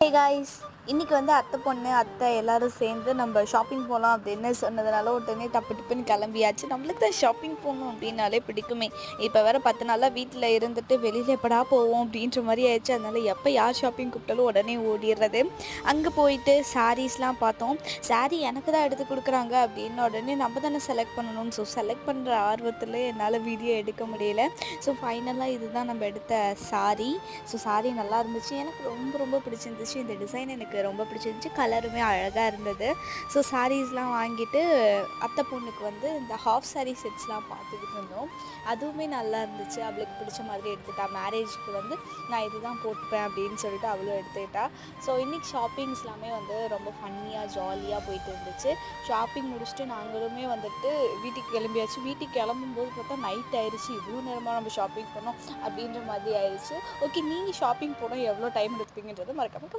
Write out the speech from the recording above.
Hey guys, இன்றைக்கி வந்து அத்தை பொண்ணு அத்தை எல்லோரும் சேர்ந்து நம்ம ஷாப்பிங் போகலாம் அப்படின்னு சொன்னதுனால உடனே டப்பு டப்புன்னு கிளம்பியாச்சு. நம்மளுக்கு தான் ஷாப்பிங் போகணும் அப்படின்னாலே பிடிக்குமே. இப்போ வேறு 10 நாளாக வீட்டில் இருந்துட்டு வெளியில் எப்படா போவோம் அப்படின்ற மாதிரி ஆயிடுச்சு. அதனால் எப்போ யார் ஷாப்பிங் கூப்பிட்டாலும் உடனே ஓடிடுறது. அங்கே போயிட்டு சாரீஸ்லாம் பார்த்தோம். சாரீ எனக்கு தான் எடுத்து கொடுக்குறாங்க அப்படின்னு உடனே நம்ம தானே செலக்ட் பண்ணணும். ஸோ செலக்ட் பண்ணுற ஆர்வத்தில் என்னால் வீடியோ எடுக்க முடியல. ஸோ ஃபைனலாக இதுதான் நம்ம எடுத்த சாரீ. ஸோ சாரீ நல்லா இருந்துச்சு. எனக்கு ரொம்ப ரொம்ப பிடிச்சிருந்துச்சு. இந்த டிசைன் எனக்கு ரொம்ப பிடிச்சிருந்துச்சு. கலருமே அழகாக இருந்தது. ஸோ சாரீஸ்லாம் வாங்கிட்டு அத்தை பொண்ணுக்கு வந்து இந்த ஹாஃப் சாரீ செட்ஸ்லாம் பார்த்துக்கிட்டு இருந்தோம். அதுவுமே நல்லா இருந்துச்சு. அவளுக்கு பிடிச்ச மாதிரி எடுத்துட்டா. மேரேஜுக்கு வந்து நான் இதுதான் போட்டுப்பேன் அப்படின்னு சொல்லிட்டு அவளும் எடுத்துக்கிட்டா. ஸோ இன்றைக்கி ஷாப்பிங்ஸ்லாமே வந்து ரொம்ப ஃபன்னியாக ஜாலியாக போயிட்டு இருந்துச்சு. ஷாப்பிங் முடிச்சுட்டு நாங்களுமே வந்துட்டு வீட்டுக்கு கிளம்பியாச்சு. வீட்டுக்கு கிளம்பும்போது பார்த்தா நைட் ஆயிடுச்சு. இவ்வளோ நேரமாக நம்ம ஷாப்பிங் பண்ணோம் அப்படின்ற மாதிரி ஆயிடுச்சு. ஓகே, நீங்கள் ஷாப்பிங் போனால் எவ்வளோ டைம் எடுத்துப்பீங்கன்றது மறக்காம